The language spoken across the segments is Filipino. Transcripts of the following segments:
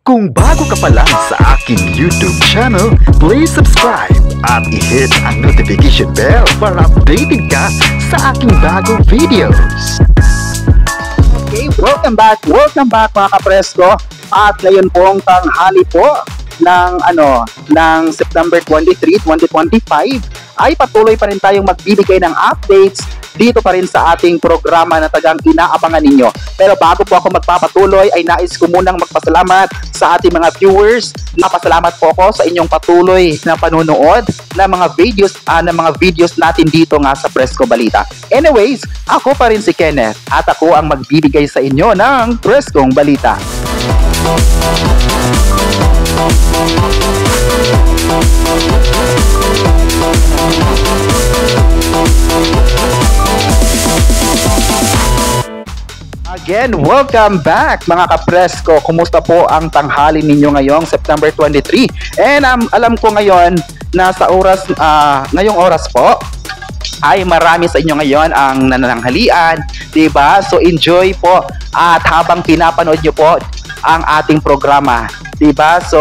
Kung bago ka pa lang sa aking YouTube channel, please subscribe at i-hit ang notification bell para updated ka sa aking bagong videos. Okay, welcome back mga kapresko. At ngayon pong tanghali po ng September 23, 2025 ay patuloy pa rin tayong magbibigay ng updates dito pa rin sa ating programa na tagang inaabangan ninyo. Pero bago po ako magpapatuloy ay nais ko munang magpasalamat sa ating mga viewers. Napasalamat po ako sa inyong patuloy na panunood ng mga videos natin dito nga sa Presko Balita. Anyways, ako pa rin si Kenneth at ako ang magbibigay sa inyo ng Preskong Balita. Again, welcome back mga kapresko. Kumusta po ang tanghali ninyo ngayong September 23? And alam ko ngayon na sa ngayong oras po ay marami sa inyo ngayon ang nananghalian, diba? So enjoy po at habang pinapanood nyo po ang ating programa, diba? So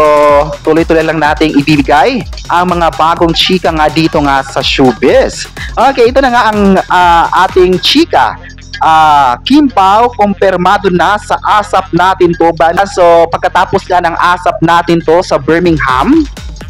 tuloy-tuloy lang nating ibibigay ang mga bagong chika nga dito nga sa showbiz. Okay, ito na nga ang ating chika. Kim Pao, kumpirmado na sa ASAP Natin To ba? So pagkatapos nga ng ASAP Natin To sa Birmingham,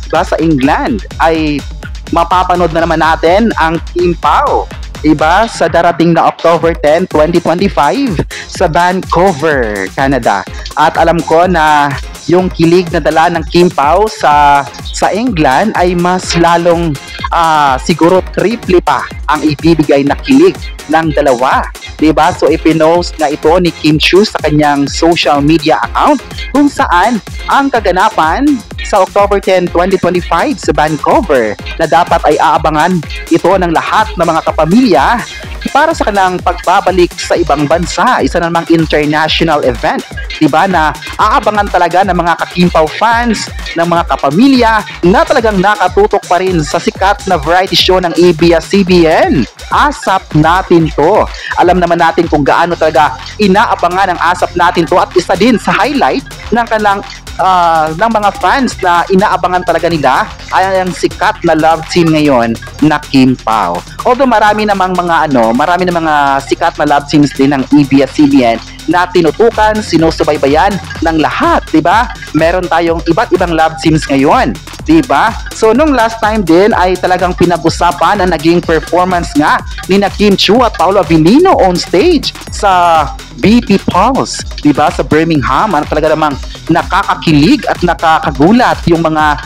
diba, sa England, ay mapapanood na naman natin ang Kim Pao, diba, sa darating na October 10, 2025 sa Vancouver, Canada. At alam ko na yung kilig na dala ng Kim Pao sa England ay mas lalong siguro triple pa ang ibibigay na kilig ng dalawa, diba? So ipinost na ito ni Kim Chiu sa kanyang social media account kung saan ang kaganapan sa October 10, 2025 sa Vancouver na dapat ay aabangan ito ng lahat ng mga kapamilya para sa kanilang pagbabalik sa ibang bansa. Isa namang international event, diba, na aabangan talaga ng mga ka-Kim Pao fans, ng mga kapamilya na talagang nakatutok pa rin sa sikat na variety show ng ABS-CBN. ASAP Natin To. Alam naman natin kung gaano talaga inaabangan ang ASAP Natin To at isa din sa highlight ng kanilang ng mga fans na inaabangan talaga nila ay ang sikat na love team ngayon na Kim Pao. Although marami namang mga sikat na love teams din ng ABS-CBN na tinutukan, sinusubaybayan ng lahat, diba? Meron tayong iba't ibang love teams ngayon, diba? So nung last time din ay talagang pinag-usapan ang naging performance nga ni na Kim Chiu at Paolo Avellino on stage sa BP Pulse, diba, sa Birmingham. Ano talaga namang nakakakilig at nakakagulat yung mga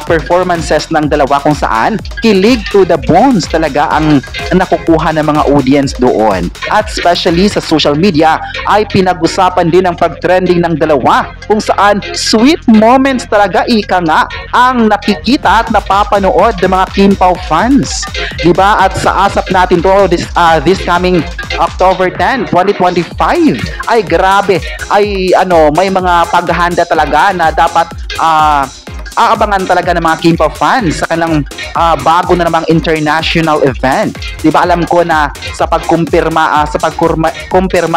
performances ng dalawa kung saan kilig to the bones talaga ang nakukuha ng mga audience doon. At especially sa social media ay pinag-usapan din ang pag-trending ng dalawa kung saan sweet moments talaga ika nga ang nakikita at napapanood ng mga Kim Pao fans, diba? At sa ASAP Natin To this coming October 10, 2025 ay grabe, ay may mga paghahanda talaga na dapat aabangan talaga ng mga Kim Pao fans sa kanilang bago na namang international event. Diba, alam ko na sa pagkumpirma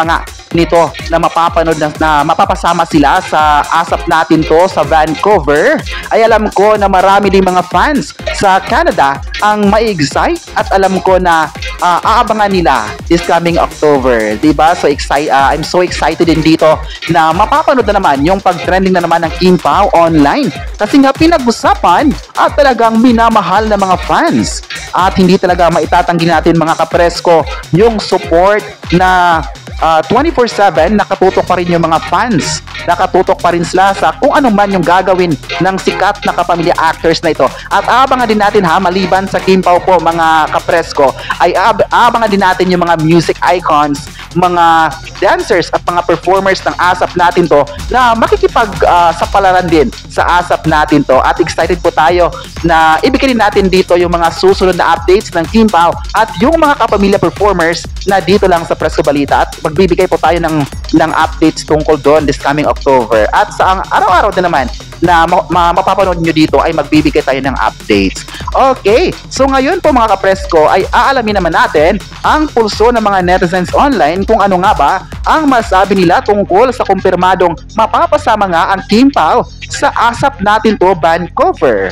nga nito na mapapanood na mapapasama sila sa ASAP Natin To sa Vancouver, ay alam ko na marami ding mga fans sa Canada ang ma-excite at alam ko na aabangan nila this coming October, diba? So I'm so excited din dito na mapapanood na naman yung pag-trending na naman ng Kim Pao online kasi nga pinag-usapan at talagang minamahal ng mga fans at hindi talaga maitatanggi natin mga kapresko yung support na 24/7 nakatutok pa rin yung mga fans, nakatutok pa rin sila sa kung ano man yung gagawin ng sikat na kapamilya actors na ito. At aabangan din natin maliban sa Kim Pao po mga kapresko, ay aabangan din natin yung mga music icons, mga dancers at mga performers ng ASAP Natin To na makikipag-sapalaran din sa ASAP Natin To. At excited po tayo na ibigay natin dito yung mga susunod na updates ng Kim Pao at yung mga kapamilya performers na dito lang sa Presko Balita. At magbibigay po tayo ng updates tungkol doon this coming October. At sa araw-araw din naman na mapapanood nyo dito ay magbibigay tayo ng updates. Okay, so ngayon po mga kapresko ay aalamin naman natin ang pulso ng mga netizens online kung ano nga ba ang masabi nila tungkol sa kumpirmadong mapapasama nga ang Kim Pao sa ASAP Natin To Vancouver.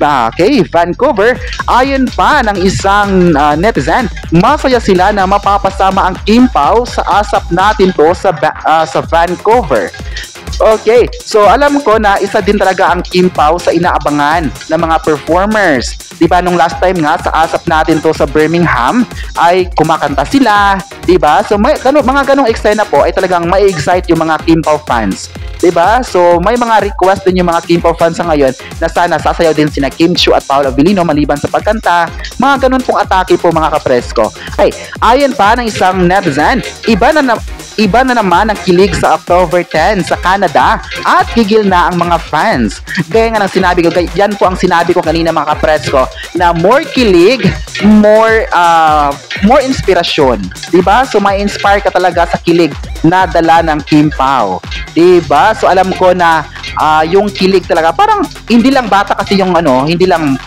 Okay, Vancouver, ayon pa ng isang netizen, masaya sila na mapapasama ang Kim Pao sa ASAP Natin To sa Vancouver. Okay, so alam ko na isa din talaga ang Kim Pao sa inaabangan ng mga performers. Diba nung last time nga sa ASAP Natin To sa Birmingham ay kumakanta sila, diba? So may mga ganong eksena po ay talagang ma-excite yung mga Kim Pao fans. Diba? So may mga request din yung mga Kim Pao fans sa ngayon na sana sasayaw din sina Kim Chiu at Paolo Abilino maliban sa pagkanta. Mga ganun pong atake po mga kapresko. Ay, ayon pa ng isang netizen, iba na naman ang kilig sa October 10 sa Canada at gigil na ang mga fans. Gaya nga ng sinabi ko, yan po ang sinabi ko kanina mga kapresko, na more kilig, more inspirasyon. Diba? So may inspire ka talaga sa kilig na dala ng Kim Pao. Diba? So alam ko na yung kilig talaga, parang hindi lang bata kasi yung hindi lang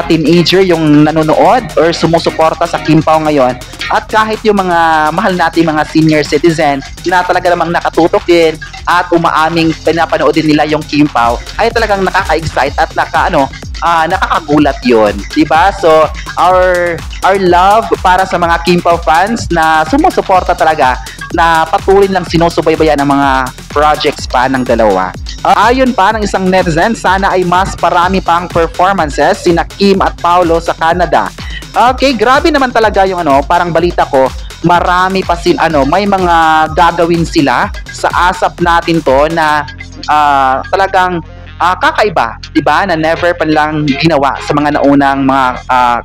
teenager yung nanonood or sumusuporta sa Kim Pao ngayon. At kahit yung mga mahal natin mga senior citizen na talaga namang nakatutok din at umaaming pinapanood din nila yung Kim Pao, ay talagang nakaka-excite at nakakagulat yun, diba? So our love para sa mga Kim Pao fans na sumusuporta talaga, na patuloy lang sinusubaybayan ang mga projects pa ng dalawa. Ayon pa ng isang netizen, sana ay mas parami pang performances sina Kim at Paolo sa Canada. Okay, grabe naman talaga yung parang balita ko, marami pa may mga gagawin sila sa ASAP Natin To na talagang kakaiba, 'di ba? Na never pa lang ginawa sa mga naunang mga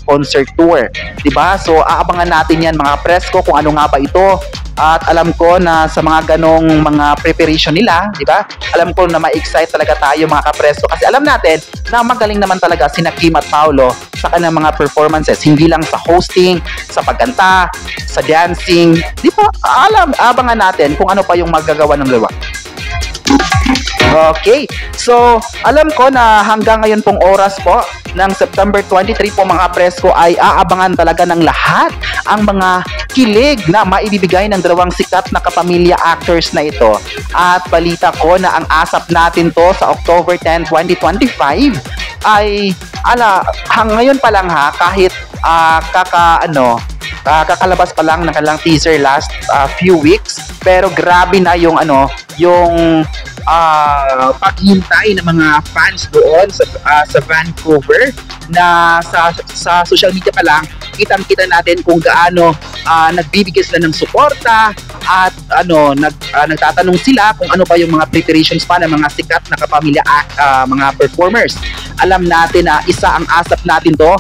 concert tour, 'di ba? So aabangan natin 'yan mga presko kung ano nga ba ito. At alam ko na sa mga ganong mga preparation nila, 'di ba? Alam ko na ma-excite talaga tayo mga kapresko kasi alam natin na magaling naman talaga sina Kim at Paolo sa kanilang mga performances, hindi lang sa hosting, sa pagkanta, sa dancing, 'di ba? Abangan natin kung ano pa yung magagawa ng dalawa. Okay, so alam ko na hanggang ngayon pong oras po ng September 23 po mga presko ay aabangan talaga ng lahat ang mga kilig na maibibigay ng dalawang sikat na kapamilya actors na ito. At balita ko na ang ASAP Natin To sa October 10, 2025 ay ngayon pa lang kahit kakalabas pa lang ng kanilang teaser last few weeks, pero grabe na yung paghintay ng mga fans doon sa Vancouver, na sa social media pa lang kitang-kita natin kung gaano nagbibigay sila ng suporta at nagtatanong sila kung ano pa yung mga preparations pa ng mga sikat na kapamilya mga performers. Alam natin na isa ang ASAP Natin To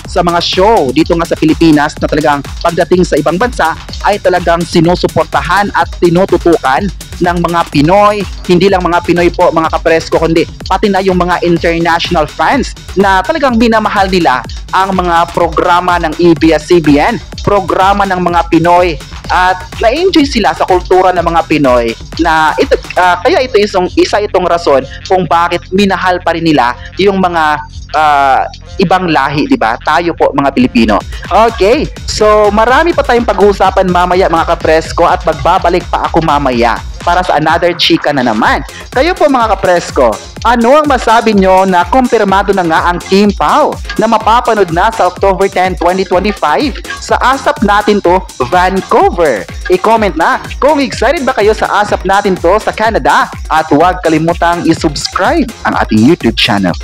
sa mga show dito nga sa Pilipinas na talagang pagdating sa ibang bansa ay talagang sinusuportahan at tinututukan ng mga Pinoy. Hindi lang mga Pinoy po mga kapresko, kundi pati na yung mga international fans na talagang minamahal nila ang mga programa ng ABS-CBN, programa ng mga Pinoy, at na-enjoy sila sa kultura ng mga Pinoy na ito, kaya ito isa itong rason kung bakit minahal pa rin nila yung mga ibang lahi, di ba? Tayo po mga Pilipino. Okay, so marami pa tayong pag-uusapan mamaya mga kapresko at magbabalik pa ako mamaya para sa another chika na naman. Kayo po mga kapresko, ano ang masabi nyo na kumpirmado na nga ang Kim Pao na mapapanood na sa October 10, 2025 sa ASAP Natin To Vancouver? I-comment na kung excited ba kayo sa ASAP Natin To sa Canada at huwag kalimutang i-subscribe ang ating YouTube channel.